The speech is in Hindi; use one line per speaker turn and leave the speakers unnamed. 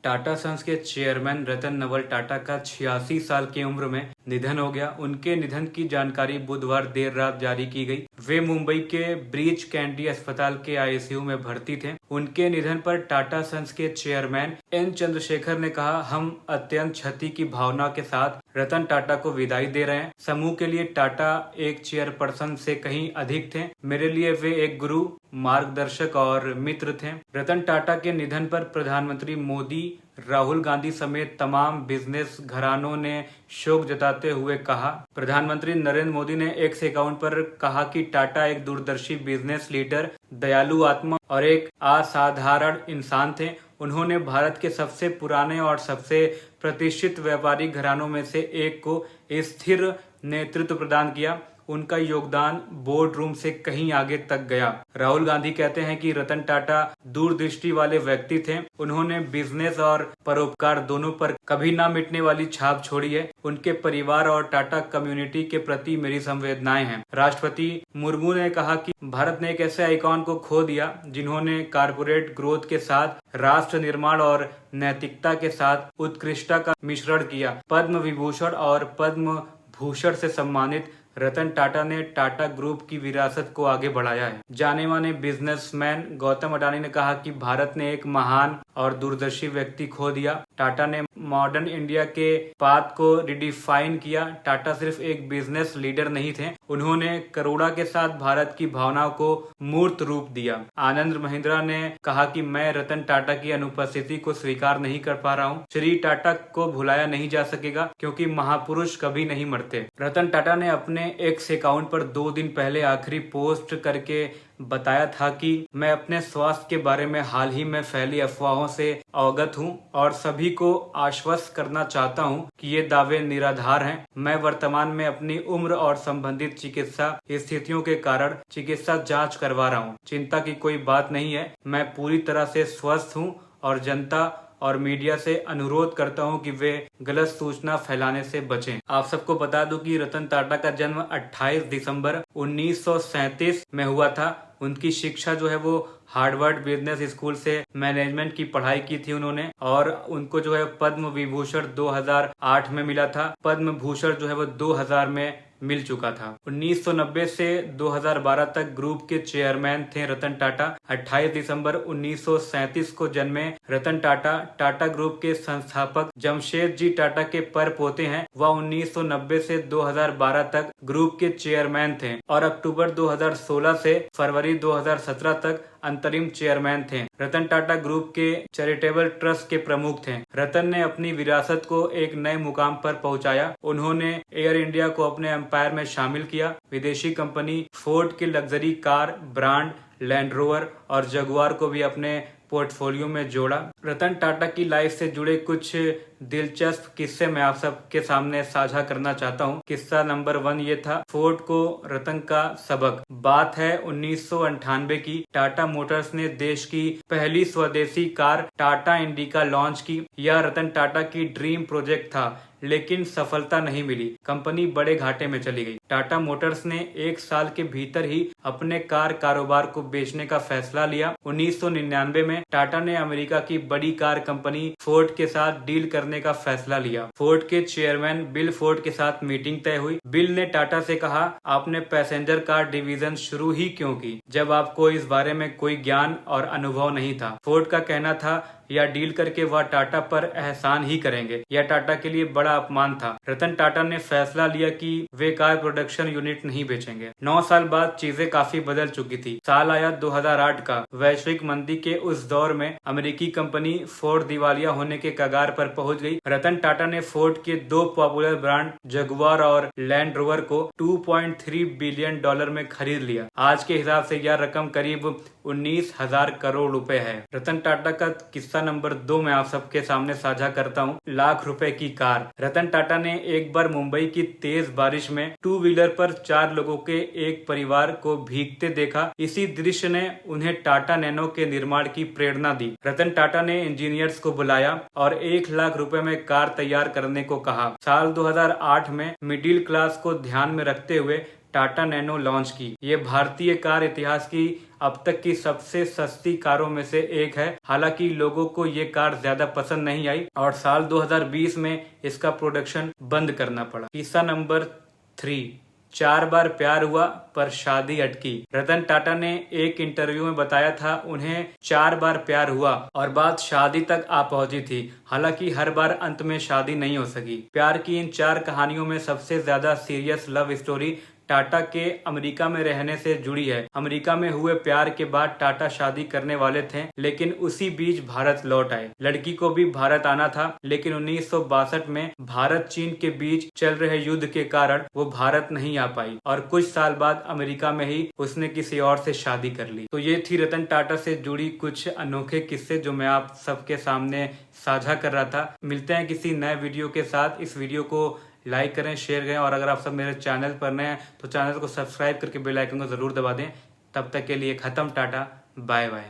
टाटा सन्स के चेयरमैन रतन नवल टाटा का 86 साल की उम्र में निधन हो गया। उनके निधन की जानकारी बुधवार देर रात जारी की गई। वे मुंबई के ब्रीच कैंडी अस्पताल के आईसीयू में भर्ती थे। उनके निधन पर टाटा सन्स के चेयरमैन एन चंद्रशेखर ने कहा, हम अत्यंत क्षति की भावना के साथ रतन टाटा को विदाई दे रहे हैं। समूह के लिए टाटा एक चेयरपर्सन से कहीं अधिक थे। मेरे लिए वे एक गुरु, मार्गदर्शक और मित्र थे। रतन टाटा के निधन पर प्रधानमंत्री मोदी, राहुल गांधी समेत तमाम बिजनेस घरानों ने शोक जताते हुए कहा। प्रधानमंत्री नरेंद्र मोदी ने एक्स अकाउंट पर कहा कि टाटा एक दूरदर्शी बिजनेस लीडर, दयालु आत्मा और एक असाधारण इंसान थे। उन्होंने भारत के सबसे पुराने और सबसे प्रतिष्ठित व्यापारिक घरानों में से एक को स्थिर नेतृत्व प्रदान किया। उनका योगदान बोर्ड रूम से कहीं आगे तक गया। राहुल गांधी कहते हैं कि रतन टाटा दूरदृष्टि वाले व्यक्ति थे। उन्होंने बिजनेस और परोपकार दोनों पर कभी ना मिटने वाली छाप छोड़ी है। उनके परिवार और टाटा कम्युनिटी के प्रति मेरी संवेदनाएं हैं। राष्ट्रपति मुर्मू ने कहा कि भारत ने एक ऐसे आइकॉन को खो दिया जिन्होंने कारपोरेट ग्रोथ के साथ राष्ट्र निर्माण और नैतिकता के साथ उत्कृष्टता का मिश्रण किया। पद्म विभूषण और पद्म भूषण से सम्मानित रतन टाटा ने टाटा ग्रुप की विरासत को आगे बढ़ाया है। जाने माने बिजनेसमैन गौतम अडानी ने कहा कि भारत ने एक महान और दूरदर्शी व्यक्ति खो दिया। टाटा ने मॉडर्न इंडिया के पाथ को रिडिफाइन किया। टाटा सिर्फ एक बिजनेस लीडर नहीं थे, उन्होंने करुणा के साथ भारत की भावनाओं को मूर्त रूप दिया। आनंद महिंद्रा ने कहा कि मैं रतन टाटा की अनुपस्थिति को स्वीकार नहीं कर पा रहा हूँ। श्री टाटा को भुलाया नहीं जा सकेगा क्योंकि महापुरुष कभी नहीं मरते। रतन टाटा ने अपने एक्स अकाउंट पर 2 दिन पहले आखिरी पोस्ट करके बताया था कि मैं अपने स्वास्थ्य के बारे में हाल ही में फैली अफवाहों से अवगत हूं और सभी को आश्वस्त करना चाहता हूं कि ये दावे निराधार हैं। मैं वर्तमान में अपनी उम्र और संबंधित चिकित्सा स्थितियों के कारण चिकित्सा जांच करवा रहा हूं। चिंता की कोई बात नहीं है। मैं पूरी तरह से स्वस्थ हूं और जनता और मीडिया से अनुरोध करता हूं कि वे गलत सूचना फैलाने से बचें। आप सबको बता दूं कि रतन टाटा का जन्म 28 दिसंबर 1937 में हुआ था। उनकी शिक्षा जो है वो हार्वर्ड बिजनेस स्कूल से मैनेजमेंट की पढ़ाई की थी उन्होंने, और उनको जो है पद्म विभूषण 2008 में मिला था। पद्म भूषण जो है वो 2000 में मिल चुका था। 1990 से 2012 तक ग्रुप के चेयरमैन थे रतन टाटा। 28 दिसंबर 1937 को जन्मे रतन टाटा टाटा ग्रुप के संस्थापक जमशेद जी टाटा के पर पोते हैं। वह 1990 से 2012 तक ग्रुप के चेयरमैन थे और अक्टूबर 2016 से फरवरी 2017 तक अंतरिम चेयरमैन थे। रतन टाटा ग्रुप के चैरिटेबल ट्रस्ट के प्रमुख थे। रतन ने अपनी विरासत को एक नए मुकाम पर पहुंचाया। उन्होंने एयर इंडिया को अपने एम्पायर में शामिल किया। विदेशी कंपनी फोर्ड के luxury car brand land rover और जगुआर को भी अपने पोर्टफोलियो में जोड़ा। रतन टाटा की लाइफ से जुड़े कुछ दिलचस्प किस्से मैं आप सबके सामने साझा करना चाहता हूँ। किस्सा नंबर 1 ये था, फोर्ड को रतन का सबक। बात है 1998 की। टाटा मोटर्स ने देश की पहली स्वदेशी कार टाटा इंडिका लॉन्च की। यह रतन टाटा की ड्रीम प्रोजेक्ट था, लेकिन सफलता नहीं मिली। कंपनी बड़े घाटे में चली गई। टाटा मोटर्स ने 1 साल के भीतर ही अपने कार कारोबार को बेचने का फैसला लिया। 1999 में टाटा ने अमेरिका की बड़ी कार कंपनी फोर्ड के साथ डील करने का फैसला लिया। फोर्ड के चेयरमैन बिल फोर्ड के साथ मीटिंग तय हुई। बिल ने टाटा से कहा, आपने पैसेंजर कार डिवीजन शुरू ही क्यों की जब आपको इस बारे में कोई ज्ञान और अनुभव नहीं था। फोर्ड का कहना था या डील करके वह टाटा पर एहसान ही करेंगे। यह टाटा के लिए बड़ा अपमान था। रतन टाटा ने फैसला लिया कि वे कार प्रोडक्शन यूनिट नहीं बेचेंगे। 9 साल बाद चीजें काफी बदल चुकी थी। साल आया 2008 का। वैश्विक मंदी के उस दौर में अमेरिकी कंपनी फोर्ड दिवालिया होने के कगार पर पहुंच गई। रतन टाटा ने फोर्ड के 2 पॉपुलर ब्रांड जगुआर और लैंड रोवर को $2.3 बिलियन में खरीद लिया। आज के हिसाब से यह रकम करीब 19,000 करोड़ रुपए है। रतन टाटा का किस्सा नंबर 2 मैं आप सबके सामने साझा करता हूँ। लाख रुपए की कार। रतन टाटा ने एक बार मुंबई की तेज बारिश में 2 व्हीलर पर 4 लोगों के एक परिवार को भीगते देखा। इसी दृश्य ने उन्हें टाटा नैनो के निर्माण की प्रेरणा दी। रतन टाटा ने इंजीनियर्स को बुलाया और 1 लाख रुपए में कार तैयार करने को कहा। साल 2008 में मिडिल क्लास को ध्यान में रखते हुए टाटा नैनो लॉन्च की। ये भारतीय कार इतिहास की अब तक की सबसे सस्ती कारों में से एक है। हालांकि लोगों को ये कार ज्यादा पसंद नहीं आई और साल 2020 में इसका प्रोडक्शन बंद करना पड़ा। किस्सा नंबर 3, 4 बार प्यार हुआ पर शादी अटकी। रतन टाटा ने एक इंटरव्यू में बताया था उन्हें 4 बार प्यार हुआ और बात शादी तक आ पहुंची थी। हालांकि हर बार अंत में शादी नहीं हो सकी। प्यार की इन 4 कहानियों में सबसे ज्यादा सीरियस लव स्टोरी टाटा के अमेरिका में रहने से जुड़ी है। अमेरिका में हुए प्यार के बाद टाटा शादी करने वाले थे, लेकिन उसी बीच भारत लौट आए। लड़की को भी भारत आना था, लेकिन 1962 में भारत चीन के बीच चल रहे युद्ध के कारण वो भारत नहीं आ पाई और कुछ साल बाद अमेरिका में ही उसने किसी और से शादी कर ली। तो ये थी रतन टाटा से जुड़ी कुछ अनोखे किस्से जो मैं आप सबके सामने साझा कर रहा था। मिलते हैं किसी नए वीडियो के साथ। इस वीडियो को लाइक करें, शेयर करें और अगर आप सब मेरे चैनल पर नए हैं तो चैनल को सब्सक्राइब करके बेल आइकन को जरूर दबा दें। तब तक के लिए खत्म, टाटा, बाय बाय।